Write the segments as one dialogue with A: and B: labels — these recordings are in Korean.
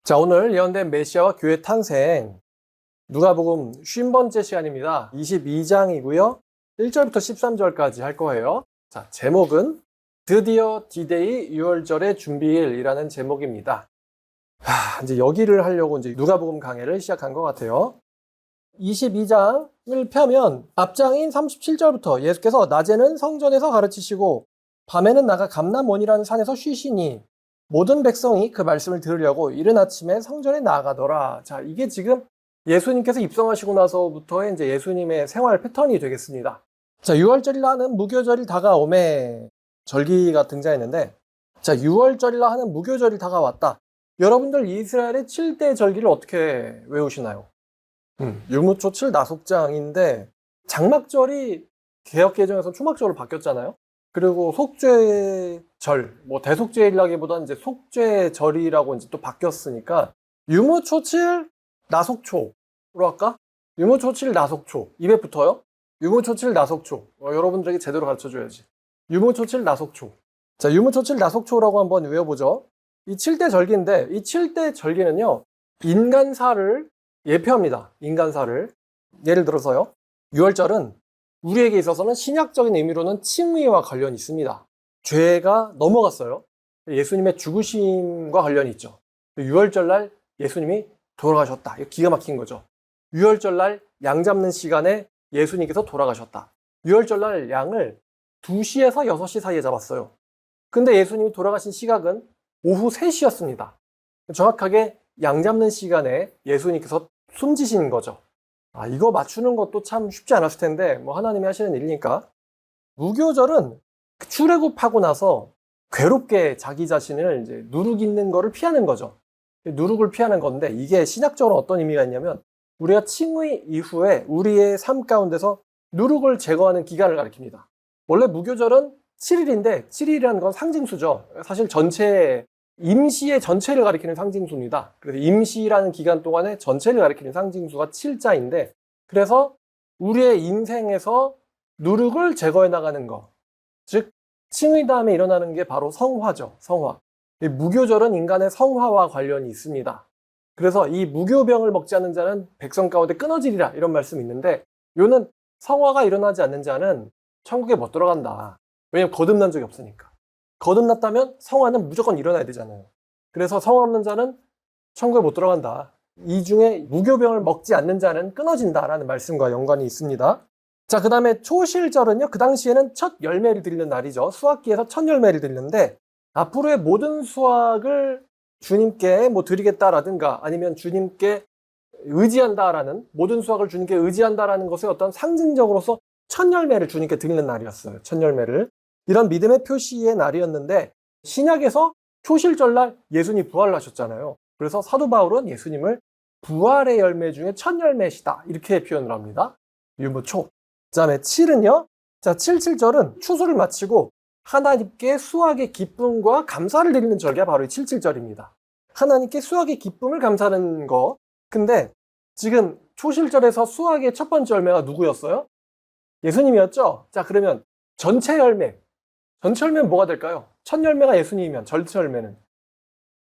A: 자, 오늘 예언된 메시아와 교회 탄생 누가복음 50번째 시간입니다. 22장이고요. 1절부터 13절까지 할 거예요. 자, 제목은 드디어 D-Day 6월절의 준비일이라는 제목입니다. 이제 여기를 하려고 이제 누가복음 강해를 시작한 것 같아요. 22장을 펴면 앞장인 37절부터 예수께서 낮에는 성전에서 가르치시고 밤에는 나가 감람원이라는 산에서 쉬시니 모든 백성이 그 말씀을 들으려고 이른 아침에 성전에 나아가더라. 자, 이게 지금 예수님께서 입성하시고 나서부터의 이제 예수님의 생활 패턴이 되겠습니다. 자, 6월절이라 하는 무교절이 다가오매 절기가 등장했는데, 자, 6월절이라 하는 무교절이 다가왔다. 여러분들 이스라엘의 7대 절기를 어떻게 외우시나요? 유무초칠 나속장인데 장막절이 개역개정에서 초막절로 바뀌었잖아요. 그리고 속죄절, 대속죄일라기보다는 이제 속죄절이라고 이제 또 바뀌었으니까 유무초칠 나속초로 할까? 유무초칠 나속초 입에 붙어요. 유무초칠 나속초 여러분들에게 제대로 가르쳐줘야지. 유무초칠 나속초. 자, 유무초칠 나속초라고 한번 외워보죠. 이 7대 절기인데 이 7대 절기는요 인간사를 예표합니다. 인간사를. 예를 들어서요 6월절은 우리에게 있어서는 신약적인 의미로는 칭의와 관련이 있습니다. 죄가 넘어갔어요. 예수님의 죽으심과 관련이 있죠. 6월절날 예수님이 돌아가셨다. 이거 기가 막힌 거죠. 6월절날 양 잡는 시간에 예수님께서 돌아가셨다. 6월절날 양을 2시에서 6시 사이에 잡았어요. 근데 예수님이 돌아가신 시각은 오후 3시였습니다. 정확하게 양 잡는 시간에 예수님께서 숨지신 거죠. 이거 맞추는 것도 참 쉽지 않았을 텐데 하나님이 하시는 일이니까. 무교절은 출애굽하고 나서 괴롭게 자기 자신을 이제 누룩 있는 거를 피하는 거죠. 누룩을 피하는 건데 이게 신학적으로 어떤 의미가 있냐면 우리가 칭의 이후에 우리의 삶 가운데서 누룩을 제거하는 기간을 가리킵니다. 원래 무교절은 7일인데 7일이라는 건 상징수죠. 사실 임시의 전체를 가리키는 상징수입니다. 그래서 임시라는 기간 동안에 전체를 가리키는 상징수가 7자인데 그래서 우리의 인생에서 누룩을 제거해 나가는 것, 즉 칭의 다음에 일어나는 게 바로 성화죠. 성화. 이 무교절은 인간의 성화와 관련이 있습니다. 그래서 이 무교병을 먹지 않는 자는 백성 가운데 끊어지리라 이런 말씀이 있는데 요는 성화가 일어나지 않는 자는 천국에 못 들어간다. 왜냐면 거듭난 적이 없으니까. 거듭났다면 성화는 무조건 일어나야 되잖아요. 그래서 성화 없는 자는 천국에 못 들어간다. 이 중에 무교병을 먹지 않는 자는 끊어진다라는 말씀과 연관이 있습니다. 자, 그 다음에 초실절은요. 그 당시에는 첫 열매를 드리는 날이죠. 수확기에서 첫 열매를 드리는데 앞으로의 모든 수확을 주님께 드리겠다라든가 아니면 주님께 의지한다라는 모든 수확을 주님께 의지한다라는 것의 어떤 상징적으로서 첫 열매를 주님께 드리는 날이었어요. 첫 열매를. 이런 믿음의 표시의 날이었는데 신약에서 초실절날 예수님이 부활을 하셨잖아요. 그래서 사도 바울은 예수님을 부활의 열매 중에 첫 열매시다 이렇게 표현을 합니다. 유무초. 그 다음에 7은요. 자, 7.7절은 추수를 마치고 하나님께 수확의 기쁨과 감사를 드리는 절기가 바로 이 7.7절입니다. 하나님께 수확의 기쁨을 감사하는 거. 근데 지금 초실절에서 수확의 첫 번째 열매가 누구였어요? 예수님이었죠? 자, 그러면 전체 열매는 뭐가 될까요? 첫 열매가 예수님이면 전체 열매는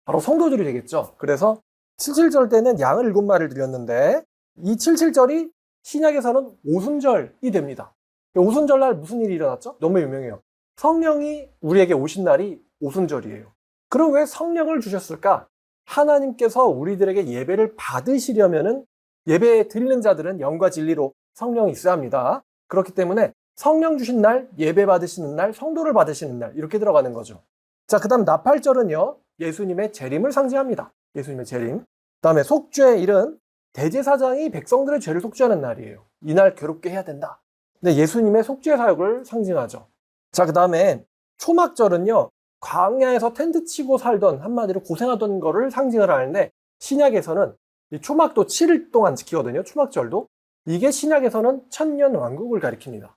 A: 바로 성도들이 되겠죠. 그래서 7.7절 때는 양을 7마리를 드렸는데 이 7.7절이 신약에서는 오순절이 됩니다. 오순절날 무슨 일이 일어났죠? 너무 유명해요. 성령이 우리에게 오신 날이 오순절이에요. 그럼 왜 성령을 주셨을까? 하나님께서 우리들에게 예배를 받으시려면은 예배 드리는 자들은 영과 진리로 성령이 있어야 합니다. 그렇기 때문에 성령 주신 날, 예배 받으시는 날, 성도를 받으시는 날 이렇게 들어가는 거죠. 자, 그 다음 나팔절은요. 예수님의 재림을 상징합니다. 예수님의 재림. 그 다음에 속죄일은 대제사장이 백성들의 죄를 속죄하는 날이에요. 이날 괴롭게 해야 된다. 근데 예수님의 속죄 사역을 상징하죠. 자, 그 다음에 초막절은요. 광야에서 텐트 치고 살던 한마디로 고생하던 거를 상징을 하는데 신약에서는 이 초막도 7일 동안 지키거든요. 초막절도. 이게 신약에서는 천년 왕국을 가리킵니다.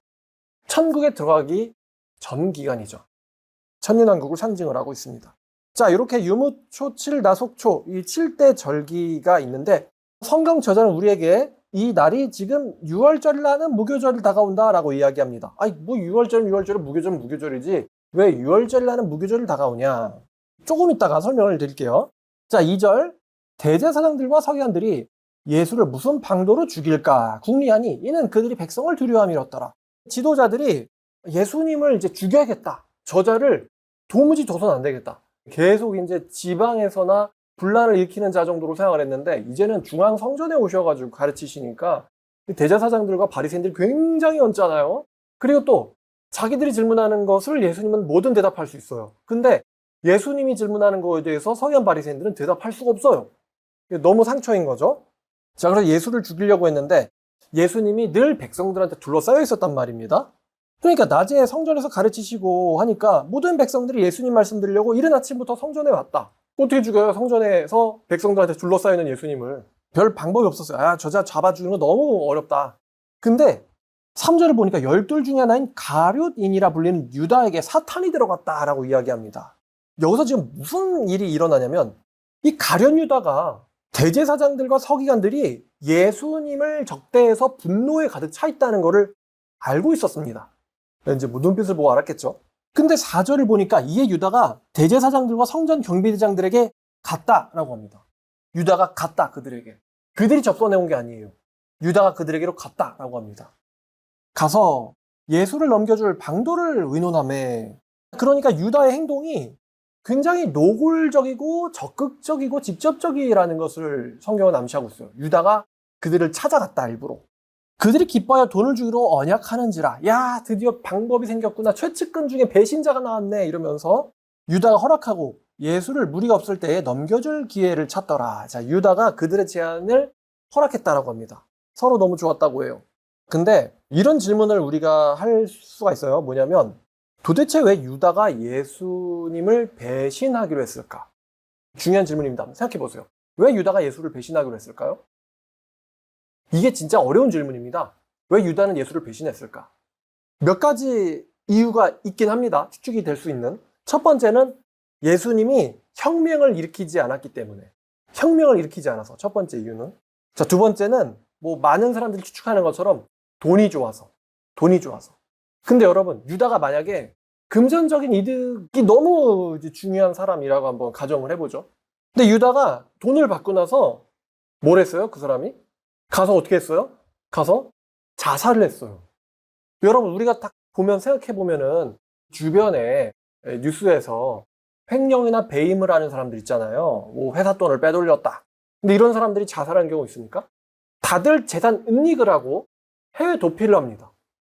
A: 천국에 들어가기 전 기간이죠. 천년왕국을 상징을 하고 있습니다. 자, 이렇게 유무초칠 나속초 이 7대 절기가 있는데 성경 저자는 우리에게 이 날이 지금 6월절이라는 무교절이 다가온다라고 이야기합니다. 6월절은 무교절이지 왜 6월절이라는 무교절이 다가오냐? 조금 이따가 설명을 드릴게요. 자, 2절 대제사장들과 서기관들이 예수를 무슨 방도로 죽일까 궁리하니 이는 그들이 백성을 두려워함이었더라. 지도자들이 예수님을 이제 죽여야겠다. 저자를 도무지 둬서는 안 되겠다. 계속 이제 지방에서나 분란을 일으키는 자 정도로 생각을 했는데 이제는 중앙 성전에 오셔가지고 가르치시니까 대제사장들과 바리새인들이 굉장히 얹잖아요. 그리고 또 자기들이 질문하는 것을 예수님은 뭐든 대답할 수 있어요. 근데 예수님이 질문하는 거에 대해서 서기관 바리새인들은 대답할 수가 없어요. 너무 상처인 거죠. 자, 그래서 예수를 죽이려고 했는데 예수님이 늘 백성들한테 둘러싸여 있었단 말입니다. 그러니까 낮에 성전에서 가르치시고 하니까 모든 백성들이 예수님 말씀 들으려고 이른 아침부터 성전에 왔다. 어떻게 죽여요? 성전에서 백성들한테 둘러싸여 있는 예수님을. 별 방법이 없었어요. 아, 저자 잡아주는 거 너무 어렵다. 근데 3절을 보니까 열둘 중에 하나인 가룟인이라 불리는 유다에게 사탄이 들어갔다라고 이야기합니다. 여기서 지금 무슨 일이 일어나냐면 이 가룟 유다가 대제사장들과 서기관들이 예수님을 적대해서 분노에 가득 차 있다는 것을 알고 있었습니다. 이제 눈빛을 보고 알았겠죠. 근데 4절을 보니까 이에 유다가 대제사장들과 성전 경비대장들에게 갔다라고 합니다. 유다가 갔다 그들에게. 그들이 접선해온 게 아니에요. 유다가 그들에게로 갔다라고 합니다. 가서 예수를 넘겨줄 방도를 의논하매. 그러니까 유다의 행동이 굉장히 노골적이고 적극적이고 직접적이라는 것을 성경은 암시하고 있어요. 유다가 그들을 찾아갔다 일부러. 그들이 기뻐하여 돈을 주기로 언약하는지라. 야, 드디어 방법이 생겼구나. 최측근 중에 배신자가 나왔네. 이러면서 유다가 허락하고 예수를 무리가 없을 때에 넘겨줄 기회를 찾더라. 자, 유다가 그들의 제안을 허락했다라고 합니다. 서로 너무 좋았다고 해요. 근데 이런 질문을 우리가 할 수가 있어요. 뭐냐면 도대체 왜 유다가 예수님을 배신하기로 했을까? 중요한 질문입니다. 생각해 보세요. 왜 유다가 예수를 배신하기로 했을까요? 이게 진짜 어려운 질문입니다. 왜 유다는 예수를 배신했을까? 몇 가지 이유가 있긴 합니다. 추측이 될 수 있는. 첫 번째는 예수님이 혁명을 일으키지 않았기 때문에. 혁명을 일으키지 않아서 첫 번째 이유는. 자, 두 번째는 많은 사람들이 추측하는 것처럼 돈이 좋아서. 근데 여러분, 유다가 만약에 금전적인 이득이 너무 중요한 사람이라고 한번 가정을 해보죠. 근데 유다가 돈을 받고 나서 뭘 했어요? 그 사람이? 가서 어떻게 했어요? 가서 자살을 했어요. 여러분, 우리가 딱 보면 생각해보면은 주변에 뉴스에서 횡령이나 배임을 하는 사람들 있잖아요. 회사 돈을 빼돌렸다. 근데 이런 사람들이 자살한 경우 있습니까? 다들 재산 은닉을 하고 해외 도피를 합니다.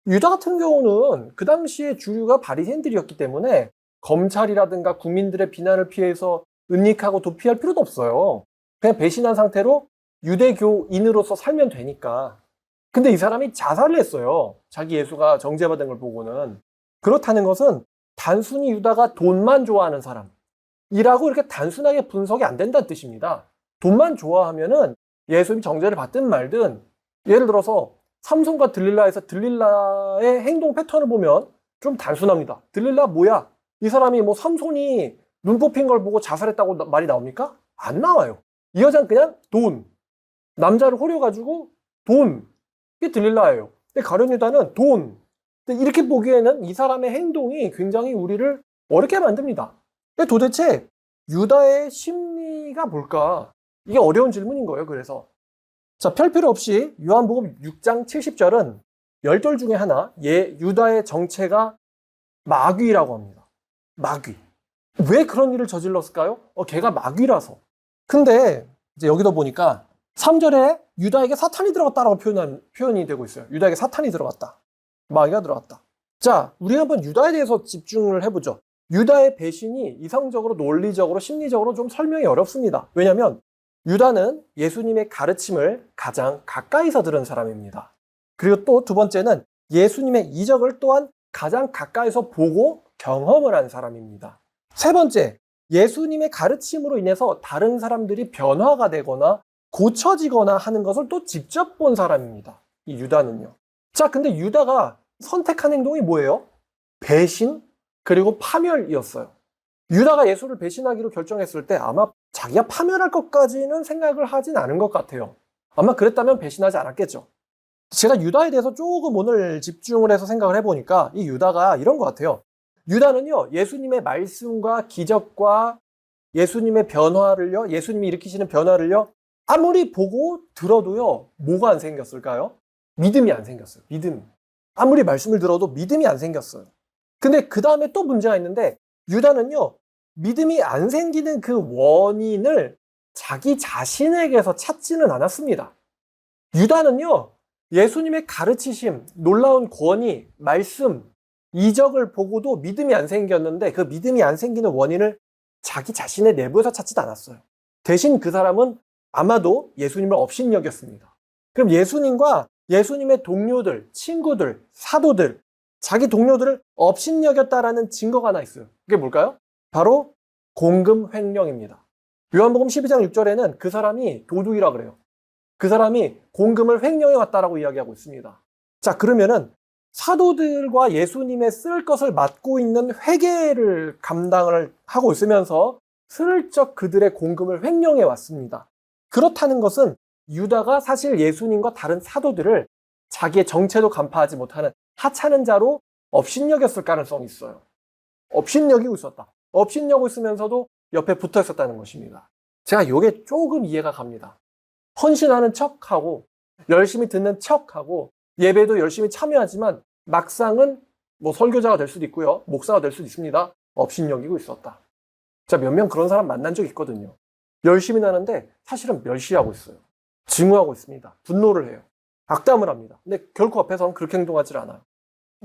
A: 유다 같은 경우는 그 당시에 주류가 바리새인들이었기 때문에 검찰이라든가 국민들의 비난을 피해서 은닉하고 도피할 필요도 없어요. 그냥 배신한 상태로 유대교인으로서 살면 되니까. 근데 이 사람이 자살을 했어요. 자기 예수가 정죄받은 걸 보고는. 그렇다는 것은 단순히 유다가 돈만 좋아하는 사람이라고 이렇게 단순하게 분석이 안 된다는 뜻입니다. 돈만 좋아하면은 예수님이 정죄를 받든 말든, 예를 들어서 삼손과 들릴라에서 들릴라의 행동 패턴을 보면 좀 단순합니다. 들릴라 뭐야? 이 사람이 삼손이 눈 뽑힌 걸 보고 자살했다고 말이 나옵니까? 안 나와요. 이 여자는 그냥 돈. 남자를 호려가지고 돈. 이게 들릴라예요. 근데 가룟 유다는 돈. 근데 이렇게 보기에는 이 사람의 행동이 굉장히 우리를 어렵게 만듭니다. 근데 도대체 유다의 심리가 뭘까? 이게 어려운 질문인 거예요. 그래서 자, 별 필요 없이 요한복음 6장 70절은 열둘 중에 하나, 유다의 정체가 마귀라고 합니다. 마귀. 왜 그런 일을 저질렀을까요? 걔가 마귀라서. 근데 이제 여기도 보니까 3절에 유다에게 사탄이 들어갔다라고 표현이 되고 있어요. 유다에게 사탄이 들어갔다. 마귀가 들어갔다. 자, 우리 한번 유다에 대해서 집중을 해보죠. 유다의 배신이 이성적으로, 논리적으로, 심리적으로 좀 설명이 어렵습니다. 왜냐하면 유다는 예수님의 가르침을 가장 가까이서 들은 사람입니다. 그리고 또 두 번째는 예수님의 이적을 또한 가장 가까이서 보고 경험을 한 사람입니다. 세 번째, 예수님의 가르침으로 인해서 다른 사람들이 변화가 되거나 고쳐지거나 하는 것을 또 직접 본 사람입니다. 이 유다는요. 자, 근데 유다가 선택한 행동이 뭐예요? 배신, 그리고 파멸이었어요. 유다가 예수를 배신하기로 결정했을 때 아마 자기가 파멸할 것까지는 생각을 하진 않은 것 같아요. 아마 그랬다면 배신하지 않았겠죠. 제가 유다에 대해서 조금 오늘 집중을 해서 생각을 해보니까 이 유다가 이런 것 같아요. 유다는요, 예수님의 말씀과 기적과 예수님의 변화를요, 예수님이 일으키시는 변화를요, 아무리 보고 들어도요, 뭐가 안 생겼을까요? 믿음이 안 생겼어요. 믿음. 아무리 말씀을 들어도 믿음이 안 생겼어요. 근데 그 다음에 또 문제가 있는데, 유다는요, 믿음이 안 생기는 그 원인을 자기 자신에게서 찾지는 않았습니다. 유다는요, 예수님의 가르치심, 놀라운 권위, 말씀, 이적을 보고도 믿음이 안 생겼는데 그 믿음이 안 생기는 원인을 자기 자신의 내부에서 찾지도 않았어요. 대신 그 사람은 아마도 예수님을 업신여겼습니다. 그럼 예수님과 예수님의 동료들, 친구들, 사도들, 자기 동료들을 업신여겼다라는 증거가 하나 있어요. 그게 뭘까요? 바로 공금횡령입니다. 요한복음 12장 6절에는 그 사람이 도둑이라 그래요. 그 사람이 공금을 횡령해 왔다라고 이야기하고 있습니다. 자, 그러면은 사도들과 예수님의 쓸 것을 맡고 있는 회계를 감당을 하고 있으면서 슬쩍 그들의 공금을 횡령해 왔습니다. 그렇다는 것은 유다가 사실 예수님과 다른 사도들을 자기의 정체도 간파하지 못하는 하찮은 자로 업신여겼을 가능성이 있어요. 업신여기고 있었다. 업신여고 있으면서도 옆에 붙어 있었다는 것입니다. 제가 이게 조금 이해가 갑니다. 헌신하는 척하고 열심히 듣는 척하고 예배도 열심히 참여하지만 막상은 뭐 설교자가 될 수도 있고요. 목사가 될 수도 있습니다. 업신여기고 있었다. 자, 몇 명 그런 사람 만난 적 있거든요. 열심히 하는데 사실은 멸시하고 있어요. 증오하고 있습니다. 분노를 해요. 악담을 합니다. 근데 결코 앞에서는 그렇게 행동하지 않아요.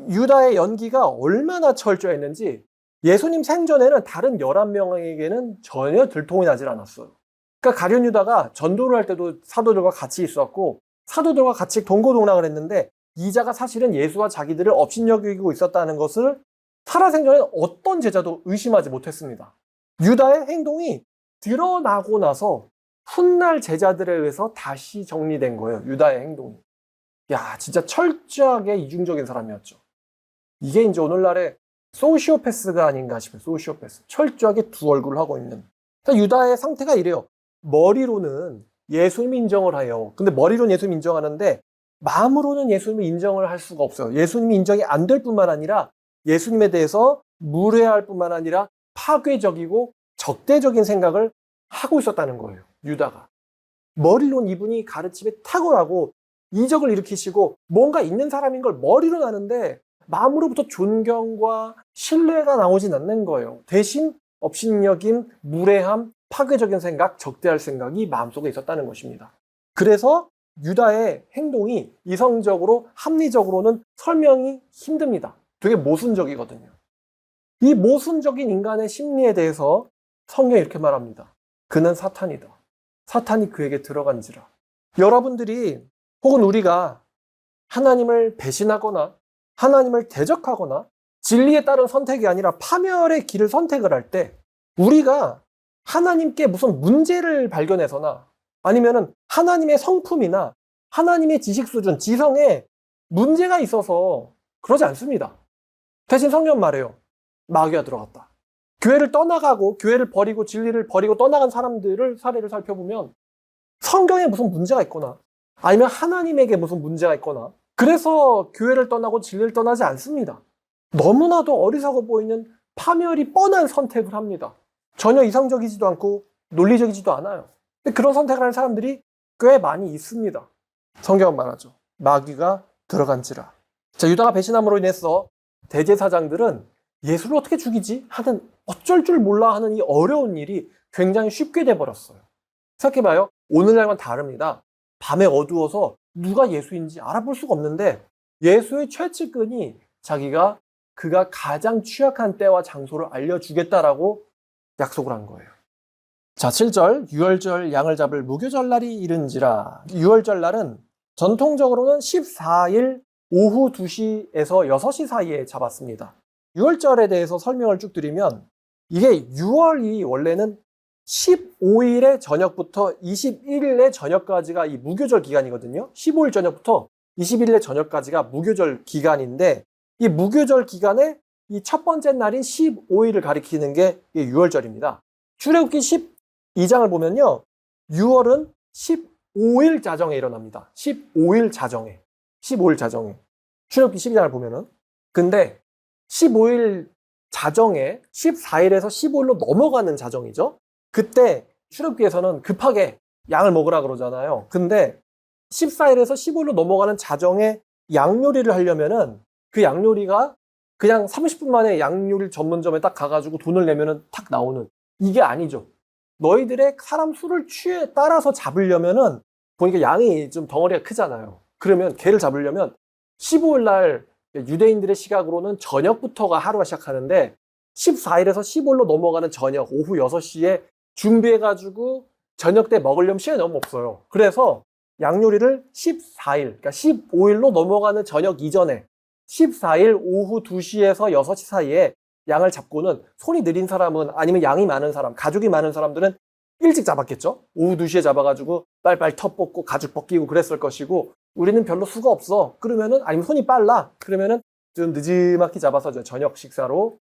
A: 유다의 연기가 얼마나 철저했는지 예수님 생전에는 다른 11명에게는 전혀 들통이 나질 않았어요. 그러니까 가룟 유다가 전도를 할 때도 사도들과 같이 있었고 사도들과 같이 동고동락을 했는데 이자가 사실은 예수와 자기들을 업신여기고 있었다는 것을 살아생전에 어떤 제자도 의심하지 못했습니다. 유다의 행동이 드러나고 나서 훗날 제자들에 의해서 다시 정리된 거예요. 유다의 행동이. 야, 진짜 철저하게 이중적인 사람이었죠. 이게 이제 오늘날의 소시오패스가 아닌가 싶어요. 소시오패스. 철저하게 두 얼굴을 하고 있는. 그러니까 유다의 상태가 이래요. 머리로는 예수님 인정을 해요. 근데 머리로는 예수님 인정하는데 마음으로는 예수님을 인정을 할 수가 없어요. 예수님이 인정이 안 될 뿐만 아니라 예수님에 대해서 무례할 뿐만 아니라 파괴적이고 적대적인 생각을 하고 있었다는 거예요. 유다가. 머리로는 이분이 가르침에 탁월하고 이적을 일으키시고 뭔가 있는 사람인 걸 머리로 아는데 마음으로부터 존경과 신뢰가 나오진 않는 거예요. 대신 업신여김, 무례함, 파괴적인 생각, 적대할 생각이 마음속에 있었다는 것입니다. 그래서 유다의 행동이 이성적으로 합리적으로는 설명이 힘듭니다. 되게 모순적이거든요. 이 모순적인 인간의 심리에 대해서 성경이 이렇게 말합니다. 그는 사탄이다. 사탄이 그에게 들어간지라. 여러분들이 혹은 우리가 하나님을 배신하거나 하나님을 대적하거나 진리에 따른 선택이 아니라 파멸의 길을 선택을 할 때 우리가 하나님께 무슨 문제를 발견해서나 아니면은 하나님의 성품이나 하나님의 지식 수준, 지성에 문제가 있어서 그러지 않습니다. 대신 성경 말해요. 마귀가 들어갔다. 교회를 떠나가고 교회를 버리고 진리를 버리고 떠나간 사람들을 사례를 살펴보면 성경에 무슨 문제가 있거나 아니면 하나님에게 무슨 문제가 있거나 그래서 교회를 떠나고 진리를 떠나지 않습니다. 너무나도 어리석어 보이는 파멸이 뻔한 선택을 합니다. 전혀 이성적이지도 않고 논리적이지도 않아요. 근데 그런 선택을 하는 사람들이 꽤 많이 있습니다. 성경은 말하죠. 마귀가 들어간지라. 자, 유다가 배신함으로 인해서 대제사장들은 예수를 어떻게 죽이지? 하는 어쩔 줄 몰라 하는 이 어려운 일이 굉장히 쉽게 돼버렸어요. 생각해봐요. 오늘날과는 다릅니다. 밤에 어두워서 누가 예수인지 알아볼 수가 없는데 예수의 최측근이 그가 가장 취약한 때와 장소를 알려주겠다라고 약속을 한 거예요. 자, 7절 유월절 양을 잡을 무교절날이 이른지라. 유월절날은 전통적으로는 14일 오후 2시에서 6시 사이에 잡았습니다. 유월절에 대해서 설명을 쭉 드리면 이게 6월이 원래는 15일의 저녁부터 21일의 저녁까지가 이 무교절 기간이거든요. 15일 저녁부터 21일의 저녁까지가 무교절 기간인데 이 무교절 기간에 이 첫 번째 날인 15일을 가리키는 게 6월절입니다. 출애굽기 12장을 보면요. 6월은 15일 자정에 일어납니다. 15일 자정에. 출애굽기 12장을 보면은. 근데 15일 자정에 14일에서 15일로 넘어가는 자정이죠. 그때 출애굽기에서는 급하게 양을 먹으라 그러잖아요. 근데 14일에서 15일로 넘어가는 자정에 양 요리를 하려면은 그 양 요리가 그냥 30분 만에 양 요리 전문점에 딱 가가지고 돈을 내면은 탁 나오는 이게 아니죠. 너희들의 사람 수를 취에 따라서 잡으려면은 보니까 양이 좀 덩어리가 크잖아요. 그러면 걔를 잡으려면 15일 날 유대인들의 시각으로는 저녁부터가 하루가 시작하는데 14일에서 15일로 넘어가는 저녁 오후 6시에 준비해가지고 저녁 때 먹으려면 시간이 너무 없어요. 그래서 양요리를 14일, 그러니까 15일로 넘어가는 저녁 이전에 14일 오후 2시에서 6시 사이에 양을 잡고는 손이 느린 사람은 아니면 양이 많은 사람, 가죽이 많은 사람들은 일찍 잡았겠죠? 오후 2시에 잡아가지고 빨빨 턱 뽑고 가죽 벗기고 그랬을 것이고 우리는 별로 수가 없어. 그러면은 아니면 손이 빨라. 그러면은 좀 늦지막히 잡아서 저녁 식사로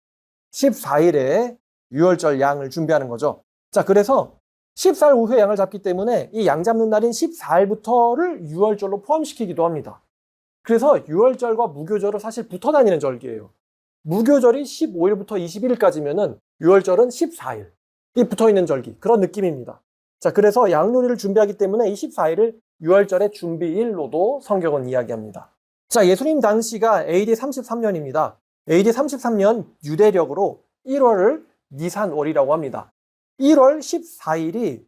A: 14일에 유월절 양을 준비하는 거죠. 자, 그래서 14일 오후에 양을 잡기 때문에 이 양 잡는 날인 14일부터를 유월절로 포함시키기도 합니다. 그래서 유월절과 무교절은 사실 붙어 다니는 절기예요. 무교절이 15일부터 21일까지면은 유월절은 14일. 이 붙어 있는 절기. 그런 느낌입니다. 자, 그래서 양요리를 준비하기 때문에 이 14일을 유월절의 준비일로도 성경은 이야기합니다. 자, 예수님 당시가 AD 33년입니다. AD 33년 유대력으로 1월을 니산월이라고 합니다. 1월 14일이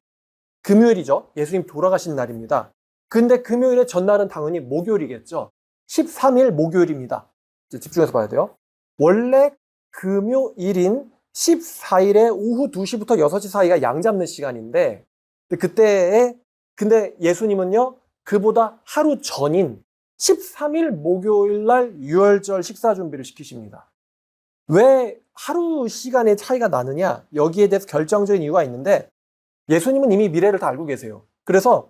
A: 금요일이죠. 예수님 돌아가신 날입니다. 근데 금요일의 전날은 당연히 목요일이겠죠. 13일 목요일입니다. 집중해서 봐야 돼요. 원래 금요일인 14일에 오후 2시부터 6시 사이가 양 잡는 시간인데 근데 예수님은요 그보다 하루 전인 13일 목요일 날 유월절 식사 준비를 시키십니다. 왜 하루 시간의 차이가 나느냐? 여기에 대해서 결정적인 이유가 있는데 예수님은 이미 미래를 다 알고 계세요. 그래서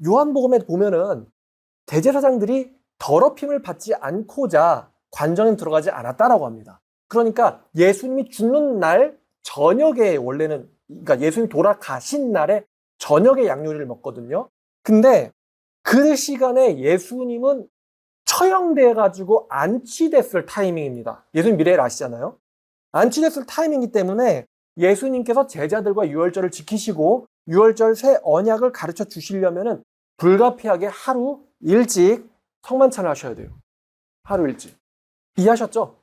A: 요한복음에 보면은 대제사장들이 더럽힘을 받지 않고자 관정에 들어가지 않았다라고 합니다. 그러니까 예수님이 죽는 날 저녁에 원래는 그러니까 예수님이 돌아가신 날에 저녁에 양요리를 먹거든요. 근데 그 시간에 예수님은 처형돼가지고 안치됐을 타이밍입니다. 예수님 미래를 아시잖아요. 안치됐을 타이밍이기 때문에 예수님께서 제자들과 유월절을 지키시고 유월절 새 언약을 가르쳐 주시려면은 불가피하게 하루 일찍 성만찬을 하셔야 돼요. 하루 일찍. 이해하셨죠?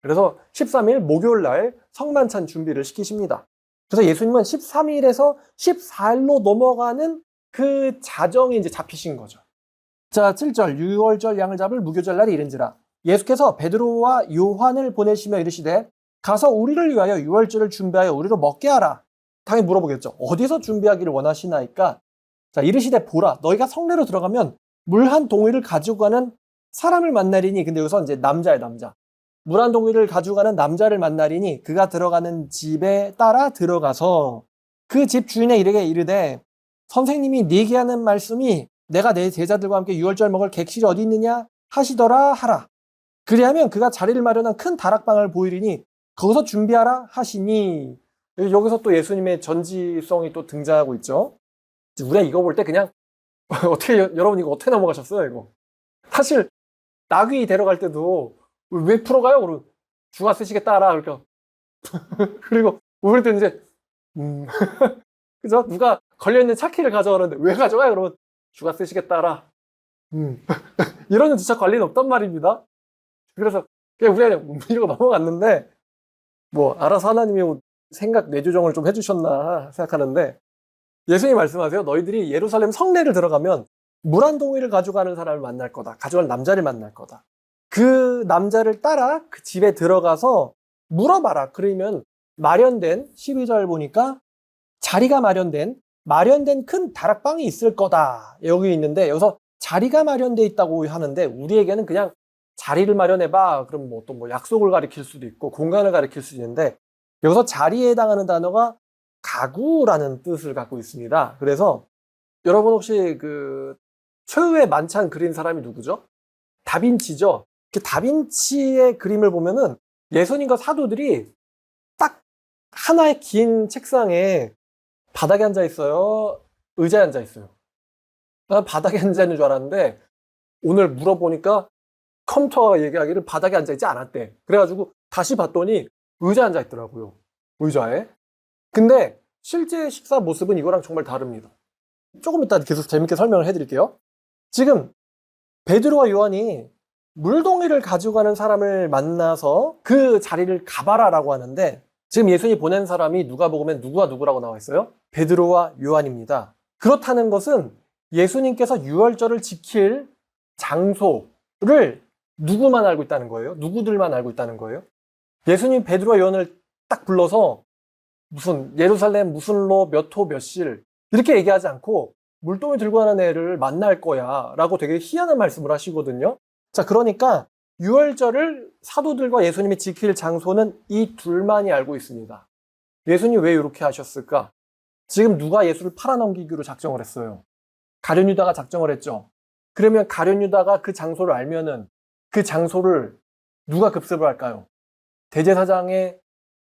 A: 그래서 13일 목요일 날 성만찬 준비를 시키십니다. 그래서 예수님은 13일에서 14일로 넘어가는 그 자정에 이제 잡히신 거죠. 자, 7절 유월절 양을 잡을 무교절 날이 이른지라 예수께서 베드로와 요한을 보내시며 이르시되 가서 우리를 위하여 유월절을 준비하여 우리로 먹게 하라. 당연히 물어보겠죠. 어디서 준비하기를 원하시나이까? 자, 이르시되 보라 너희가 성내로 들어가면 물 한 동이를 가지고 가는 사람을 만나리니 근데 여기서 이제 남자예요, 남자. 물 한 동이를 가지고 가는 남자를 만나리니 그가 들어가는 집에 따라 들어가서 그 집 주인의 이르게 이르되 선생님이 네게 하는 말씀이 내가 내 제자들과 함께 유월절 먹을 객실이 어디 있느냐 하시더라 하라. 그리하면 그가 자리를 마련한 큰 다락방을 보이리니 거기서 준비하라 하시니 여기서 또 예수님의 전지성이 또 등장하고 있죠. 우리가 이거 볼 때 그냥 어떻게 여러분 이거 어떻게 넘어가셨어요 이거? 사실 나귀 데려갈 때도 왜 풀어가요? 그러면 주가 쓰시겠다 하라 그러니까 그리고 우리 때 이제 그죠? 누가 걸려있는 차키를 가져가는데 왜 가져가요? 그러면 주가 쓰시겠다 하라 이러는 진짜 관리는 없단 말입니다. 그래서 그냥 우리가 그냥 이러고 넘어갔는데 뭐 알아서 하나님이 생각 내조정을 좀 해주셨나 생각하는데 예수님이 말씀하세요. 너희들이 예루살렘 성내를 들어가면 물 한 동이를 가져가는 사람을 만날 거다. 가져갈 남자를 만날 거다. 그 남자를 따라 그 집에 들어가서 물어봐라. 그러면 마련된 12절 보니까 자리가 마련된 큰 다락방이 있을 거다. 여기 있는데 여기서 자리가 마련돼 있다고 하는데 우리에게는 그냥 자리를 마련해봐. 그럼 뭐 또 뭐 약속을 가리킬 수도 있고 공간을 가리킬 수도 있는데 여기서 자리에 해당하는 단어가 가구라는 뜻을 갖고 있습니다. 그래서 여러분 혹시 그 최후의 만찬 그린 사람이 누구죠? 다빈치죠. 다빈치의 그림을 보면은 예수님과 사도들이 딱 하나의 긴 책상에 바닥에 앉아 있어요? 의자에 앉아 있어요? 난 바닥에 앉아 있는 줄 알았는데 오늘 물어보니까 컴퓨터가 얘기하기를 바닥에 앉아 있지 않았대. 그래가지고 다시 봤더니 의자에 앉아 있더라고요. 의자에. 근데 실제 식사 모습은 이거랑 정말 다릅니다. 조금 이따 계속 재밌게 설명을 해드릴게요. 지금 베드로와 요한이 물동이를 가져가는 사람을 만나서 그 자리를 가봐라라고 하는데, 지금 예수님이 보낸 사람이 누가복음엔 누구와 누구라고 나와 있어요? 베드로와 요한입니다. 그렇다는 것은 예수님께서 유월절을 지킬 장소를 누구만 알고 있다는 거예요? 누구들만 알고 있다는 거예요? 예수님 베드로와 요한을 딱 불러서 무슨 예루살렘 무슨 로 몇 호 몇 실 이렇게 얘기하지 않고 물동이 들고 가는 애를 만날 거야 라고 되게 희한한 말씀을 하시거든요. 자, 그러니까 유월절을 사도들과 예수님이 지킬 장소는 이 둘만이 알고 있습니다. 예수님 왜 이렇게 하셨을까? 지금 누가 예수를 팔아넘기기로 작정을 했어요? 가룟 유다가 작정을 했죠. 그러면 가룟 유다가 그 장소를 알면은 그 장소를 누가 급습을 할까요? 대제사장의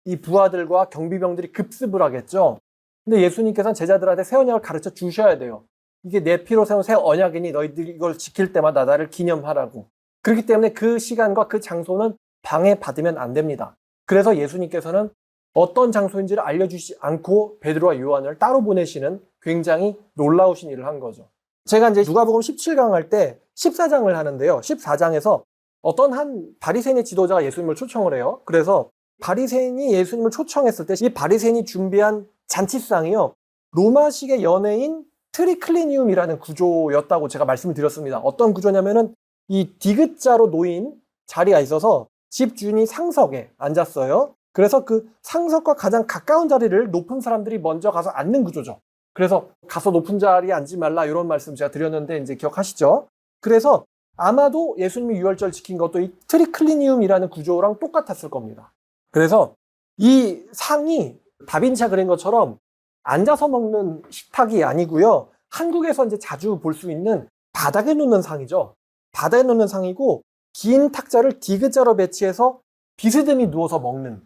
A: 이 부하들과 경비병들이 급습을 하겠죠. 근데 예수님께서는 제자들한테 새 언약을 가르쳐 주셔야 돼요. 이게 내 피로 세운 새 언약이니 너희들이 이걸 지킬 때마다 나를 기념하라고. 그렇기 때문에 그 시간과 그 장소는 방해받으면 안 됩니다. 그래서 예수님께서는 어떤 장소인지를 알려주시지 않고 베드로와 요한을 따로 보내시는 굉장히 놀라우신 일을 한 거죠. 제가 이제 누가복음 17강 할 때 14장을 하는데요. 14장에서 어떤 한 바리새인의 지도자가 예수님을 초청을 해요. 그래서 바리새인이 예수님을 초청했을 때 이 바리새인이 준비한 잔치상이요, 로마식의 연회인 트리클리니움이라는 구조였다고 제가 말씀을 드렸습니다. 어떤 구조냐면은 이 디귿자로 놓인 자리가 있어서 집 주인이 상석에 앉았어요. 그래서 그 상석과 가장 가까운 자리를 높은 사람들이 먼저 가서 앉는 구조죠. 그래서 가서 높은 자리에 앉지 말라 이런 말씀 제가 드렸는데 이제 기억하시죠? 그래서 아마도 예수님이 유월절 지킨 것도 이 트리클리니움이라는 구조랑 똑같았을 겁니다. 그래서 이 상이 다빈치가 그린 것처럼 앉아서 먹는 식탁이 아니고요. 한국에서 이제 자주 볼 수 있는 바닥에 놓는 상이죠. 바닥에 놓는 상이고 긴 탁자를 디귿자로 배치해서 비스듬히 누워서 먹는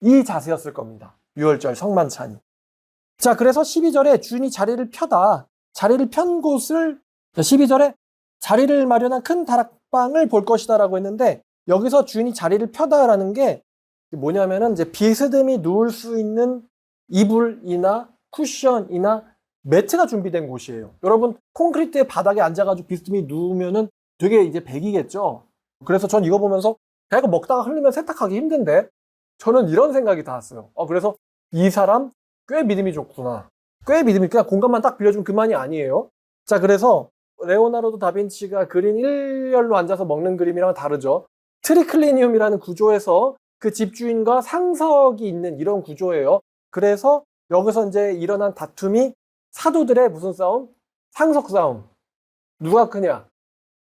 A: 이 자세였을 겁니다. 유월절 성만찬이. 자, 그래서 12절에 주인이 자리를 편 곳을 12절에 자리를 마련한 큰 다락방을 볼 것이다라고 했는데, 여기서 주인이 자리를 펴다라는 게 뭐냐면은 이제 비스듬히 누울 수 있는 이불이나 쿠션이나 매트가 준비된 곳이에요. 여러분 콘크리트의 바닥에 앉아가지고 비스듬히 누우면은 되게 이제 백이겠죠. 그래서 전 이거 보면서 야, 이거 먹다가 흘리면 세탁하기 힘든데, 저는 이런 생각이 닿았어요. 그래서 이 사람 꽤 믿음이 좋구나. 꽤 믿음이, 그냥 공간만 딱 빌려주면 그만이 아니에요. 자, 그래서 레오나르도 다빈치가 그린 일렬로 앉아서 먹는 그림이랑 다르죠. 트리클리니움이라는 구조에서 그 집주인과 상석이 있는 이런 구조예요. 그래서 여기서 이제 일어난 다툼이 사도들의 무슨 싸움? 상석 싸움. 누가 크냐?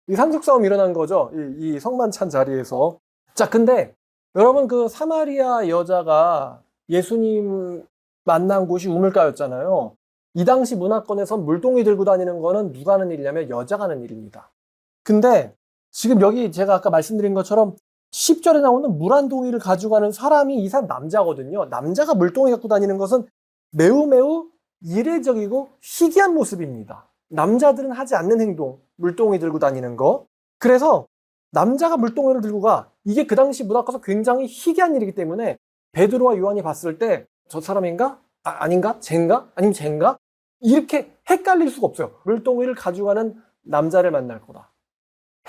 A: 이 상석 싸움 일어난 거죠. 이 성만찬 자리에서. 자, 근데 여러분 그 사마리아 여자가 예수님 만난 곳이 우물가였잖아요. 이 당시 문화권에선 물동이 들고 다니는 거는 누가 하는 일이냐면 여자가 하는 일입니다. 근데 지금 여기 제가 아까 말씀드린 것처럼 10절에 나오는 물 한 동이를 가져가는 사람이 이 사람 남자거든요. 남자가 물동이 갖고 다니는 것은 매우 매우 이례적이고 희귀한 모습입니다. 남자들은 하지 않는 행동, 물동이 들고 다니는 거. 그래서 남자가 물동이를 들고 가, 이게 그 당시 문화권에서 굉장히 희귀한 일이기 때문에 베드로와 요한이 봤을 때 저 사람인가? 아닌가? 쟤인가? 아니면 쟤인가? 이렇게 헷갈릴 수가 없어요. 물동이를 가져가는 남자를 만날 거다.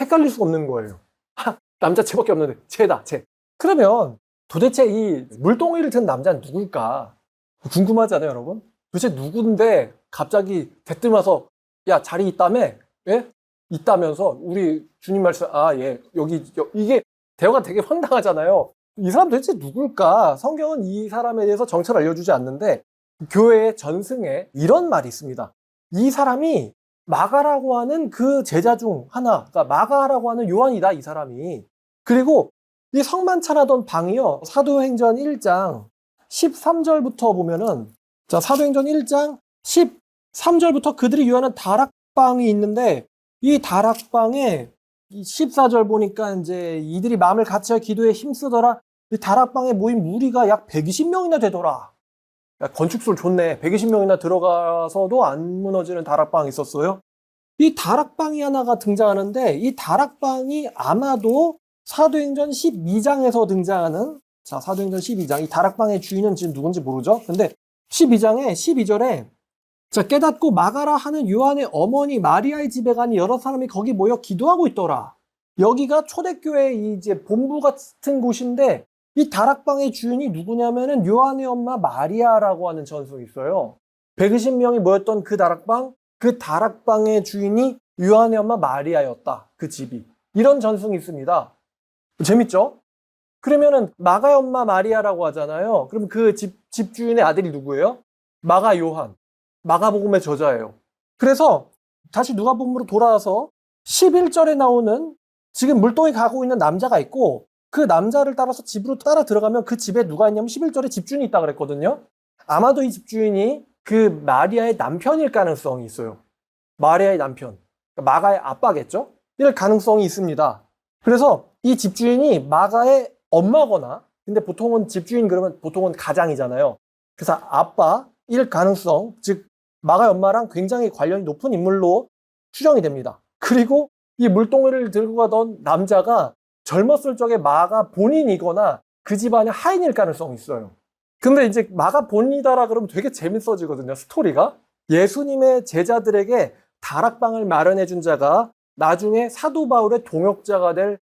A: 헷갈릴 수가 없는 거예요. 남자 쟤밖에 없는데 쟤다, 쟤. 그러면 도대체 이 물동이를 든 남자는 누굴까? 궁금하지 않아요, 여러분? 도대체 누군데 갑자기 대뜸 와서 야, 자리 있다며? 예? 있다면서 우리 주님 말씀, 예, 이게 대화가 되게 황당하잖아요. 이 사람 도대체 누굴까? 성경은 이 사람에 대해서 정체를 알려주지 않는데 교회의 전승에 이런 말이 있습니다. 이 사람이 마가라고 하는 그 제자 중 하나, 그러니까 마가라고 하는 요한이다, 이 사람이. 그리고 이 성만찬하던 방이요, 사도행전 1장 13절부터 보면은, 자, 사도행전 1장 13절부터 그들이 유하는 다락방이 있는데, 이 다락방에 14절 보니까 이제 이들이 마음을 같이하여 기도에 힘쓰더라. 이 다락방에 모인 무리가 약 120명이나 되더라. 야, 건축술 좋네. 120명이나 들어가서도 안 무너지는 다락방이 있었어요. 이 다락방이 하나가 등장하는데, 이 다락방이 아마도 사도행전 12장에서 등장하는, 자, 사도행전 12장, 이 다락방의 주인은 지금 누군지 모르죠? 근데 12장에 12절에 자, 깨닫고 마가라 하는 요한의 어머니 마리아의 집에 가니 여러 사람이 거기 모여 기도하고 있더라. 여기가 초대교회 이제 본부 같은 곳인데 이 다락방의 주인이 누구냐면은 요한의 엄마 마리아라고 하는 전설이 있어요. 120명이 모였던 그 다락방의 주인이 요한의 엄마 마리아였다. 그 집이. 이런 전승이 있습니다. 재밌죠? 그러면은 마가의 엄마 마리아라고 하잖아요. 그럼 그 집주인의 아들이 누구예요? 마가 요한. 마가복음의 저자예요. 그래서 다시 누가복음으로 돌아와서 11절에 나오는 지금 물동에 가고 있는 남자가 있고 그 남자를 따라서 집으로 따라 들어가면 그 집에 누가 있냐면 11절에 집주인이 있다고 그랬거든요. 아마도 이 집주인이 그 마리아의 남편일 가능성이 있어요. 마리아의 남편. 마가의 아빠겠죠? 이럴 가능성이 있습니다. 그래서 이 집주인이 마가의 엄마거나 근데 보통은 집주인 그러면 보통은 가장이잖아요. 그래서 아빠일 가능성, 즉 마가의 엄마랑 굉장히 관련이 높은 인물로 추정이 됩니다. 그리고 이 물동이를 들고 가던 남자가 젊었을 적에 마가 본인이거나 그 집안의 하인일 가능성이 있어요. 근데 이제 마가 본인이다라 그러면 되게 재밌어지거든요, 스토리가. 예수님의 제자들에게 다락방을 마련해 준 자가 나중에 사도 바울의 동역자가 될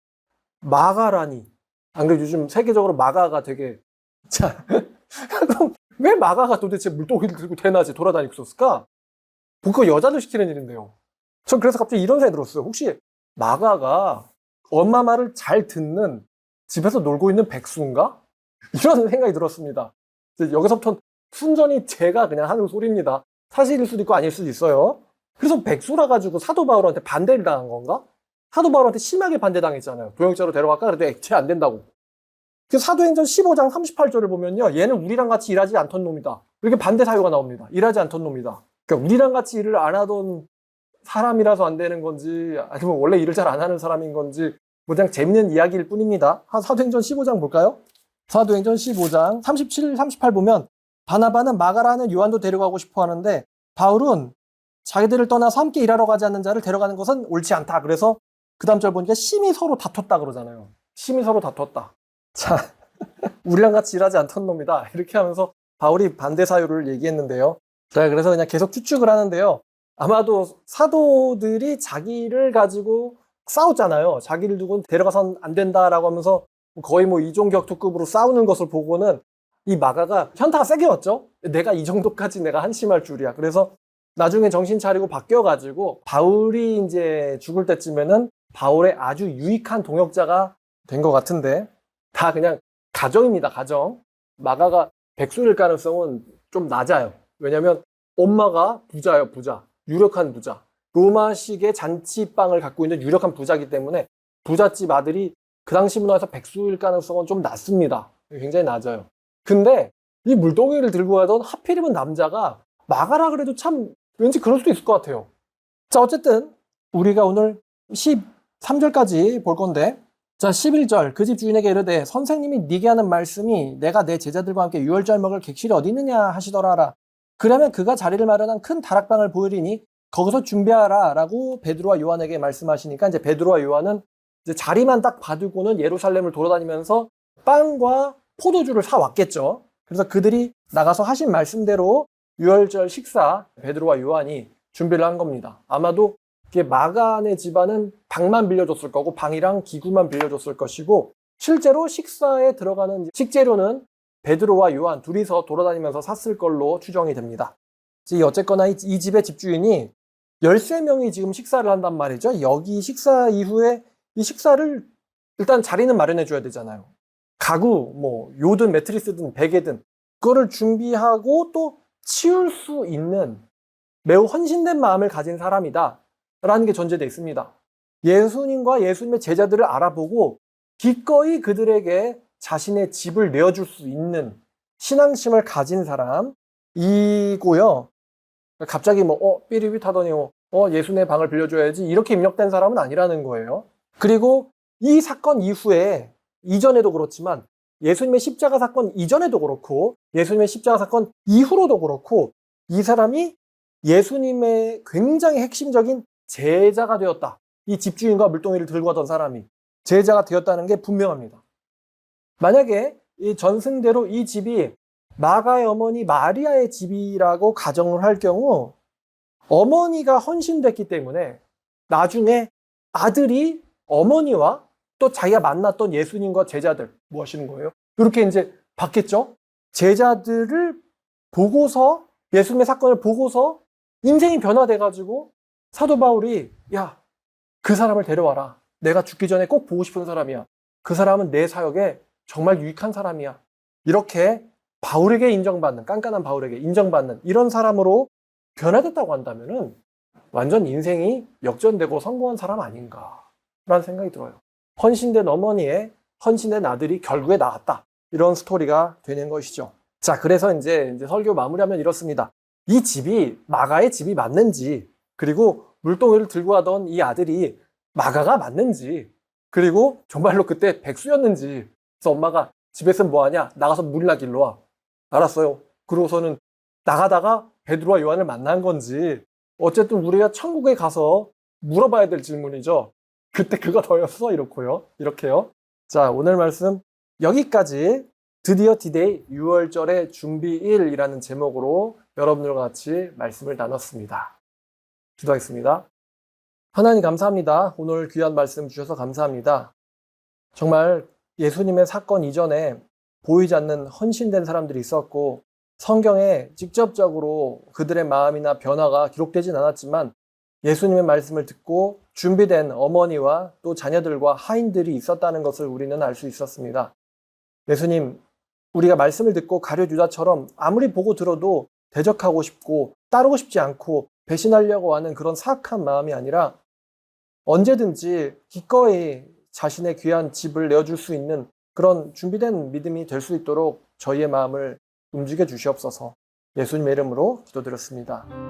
A: 마가라니. 안 그래도 요즘 세계적으로 마가가 되게 자 그럼 왜 마가가 도대체 물동이를 들고 대낮에 돌아다니고 있었을까? 그거 여자들 시키는 일인데요. 전 그래서 갑자기 이런 생각이 들었어요. 혹시 마가가 엄마 말을 잘 듣는 집에서 놀고 있는 백수인가? 이런 생각이 들었습니다. 여기서부터 순전히 제가 그냥 하는 소리입니다. 사실일 수도 있고 아닐 수도 있어요. 그래서 백수라 가지고 사도 바울한테 반대를 당한 건가? 사도 바울한테 심하게 반대당했잖아요. 동역자로 데려갈까? 그래도 액체 안 된다고. 사도행전 15장 38절을 보면요. 얘는 우리랑 같이 일하지 않던 놈이다. 이렇게 반대 사유가 나옵니다. 일하지 않던 놈이다. 그러니까 우리랑 같이 일을 안 하던 사람이라서 안 되는 건지 아니면 원래 일을 잘 안 하는 사람인 건지 뭐 그냥 재밌는 이야기일 뿐입니다. 사도행전 15장 볼까요? 사도행전 15장 37, 38 보면 바나바는 마가라는 요한도 데려가고 싶어 하는데 바울은 자기들을 떠나서 함께 일하러 가지 않는 자를 데려가는 것은 옳지 않다. 그래서 그 다음 절 보니까 심히 서로 다퉜다 그러잖아요. 심히 서로 다퉜다. 자, 우리랑 같이 일하지 않던 놈이다. 이렇게 하면서 바울이 반대 사유를 얘기했는데요. 자, 그래서 그냥 계속 추측을 하는데요. 아마도 사도들이 자기를 가지고 싸웠잖아요. 자기를 두고 데려가선 안 된다라고 하면서 거의 뭐 이종격투급으로 싸우는 것을 보고는 이 마가가 현타가 세게 왔죠. 내가 이 정도까지 내가 한심할 줄이야. 그래서 나중에 정신 차리고 바뀌어가지고 바울이 이제 죽을 때쯤에는 바울의 아주 유익한 동역자가 된 것 같은데 다 그냥 가정입니다. 가정. 마가가 백수일 가능성은 좀 낮아요. 왜냐면 엄마가 부자예요. 부자. 유력한 부자. 로마식의 잔치방을 갖고 있는 유력한 부자이기 때문에 부잣집 아들이 그 당시 문화에서 백수일 가능성은 좀 낮습니다. 굉장히 낮아요. 근데 이 물동이를 들고 가던 하필이면 남자가 마가라 그래도 참 왠지 그럴 수도 있을 것 같아요. 자, 어쨌든 우리가 오늘 13절까지 볼 건데 자, 11절 그 집 주인에게 이르되 선생님이 네게 하는 말씀이 내가 내 제자들과 함께 유월절 먹을 객실이 어디 있느냐 하시더라라. 그러면 그가 자리를 마련한 큰 다락방을 보이리니 거기서 준비하라 라고 베드로와 요한에게 말씀하시니까 이제 베드로와 요한은 이제 자리만 딱 봐두고는 예루살렘을 돌아다니면서 빵과 포도주를 사왔겠죠. 그래서 그들이 나가서 하신 말씀대로 유월절 식사 베드로와 요한이 준비를 한 겁니다. 아마도 마가네 집안은 방만 빌려줬을 거고 방이랑 기구만 빌려줬을 것이고 실제로 식사에 들어가는 식재료는 베드로와 요한 둘이서 돌아다니면서 샀을 걸로 추정이 됩니다. 어쨌거나 이 집의 집주인이 13명이 지금 식사를 한단 말이죠. 여기 식사 이후에 이 식사를 일단 자리는 마련해 줘야 되잖아요. 가구, 뭐 요든 매트리스든 베개든 그거를 준비하고 또 치울 수 있는 매우 헌신된 마음을 가진 사람이다 라는 게 전제되어 있습니다. 예수님과 예수님의 제자들을 알아보고 기꺼이 그들에게 자신의 집을 내어줄 수 있는 신앙심을 가진 사람이고요. 갑자기 삐리빗하더니 예수님의 방을 빌려줘야지 이렇게 입력된 사람은 아니라는 거예요. 그리고 이 사건 이후에 이전에도 그렇지만 예수님의 십자가 사건 이전에도 그렇고 예수님의 십자가 사건 이후로도 그렇고 이 사람이 예수님의 굉장히 핵심적인 제자가 되었다. 이 집주인과 물동이를 들고 가던 사람이 제자가 되었다는 게 분명합니다. 만약에 이 전승대로 이 집이 마가의 어머니 마리아의 집이라고 가정을 할 경우 어머니가 헌신됐기 때문에 나중에 아들이 어머니와 또 자기가 만났던 예수님과 제자들 뭐 하시는 거예요? 이렇게 이제 받겠죠? 제자들을 보고서 예수님의 사건을 보고서 인생이 변화돼가지고 사도 바울이 야, 그 사람을 데려와라. 내가 죽기 전에 꼭 보고 싶은 사람이야. 그 사람은 내 사역에 정말 유익한 사람이야. 이렇게 바울에게 인정받는, 깐깐한 바울에게 인정받는 이런 사람으로 변화됐다고 한다면은 완전 인생이 역전되고 성공한 사람 아닌가라는 생각이 들어요. 헌신된 어머니의 헌신된 아들이 결국에 나왔다. 이런 스토리가 되는 것이죠. 자, 그래서 이제 설교 마무리하면 이렇습니다. 이 집이 마가의 집이 맞는지, 그리고 물동이를 들고 가던 이 아들이 마가가 맞는지, 그리고 정말로 그때 백수였는지. 그래서 엄마가 집에서 뭐 하냐? 나가서 물이나 길러 와. 알았어요. 그러고서는 나가다가 베드로와 요한을 만난 건지, 어쨌든 우리가 천국에 가서 물어봐야 될 질문이죠. 그때 그거 더였어? 이렇게요. 자, 오늘 말씀 여기까지. 드디어 디데이 6월절의 준비일이라는 제목으로 여러분들과 같이 말씀을 나눴습니다. 기도하겠습니다. 하나님 감사합니다. 오늘 귀한 말씀 주셔서 감사합니다. 정말 예수님의 사건 이전에 보이지 않는 헌신된 사람들이 있었고 성경에 직접적으로 그들의 마음이나 변화가 기록되진 않았지만 예수님의 말씀을 듣고 준비된 어머니와 또 자녀들과 하인들이 있었다는 것을 우리는 알 수 있었습니다. 예수님, 우리가 말씀을 듣고 가룟 유다처럼 아무리 보고 들어도 대적하고 싶고 따르고 싶지 않고 배신하려고 하는 그런 사악한 마음이 아니라 언제든지 기꺼이 자신의 귀한 집을 내어줄 수 있는 그런 준비된 믿음이 될 수 있도록 저희의 마음을 움직여 주시옵소서. 예수님의 이름으로 기도드렸습니다.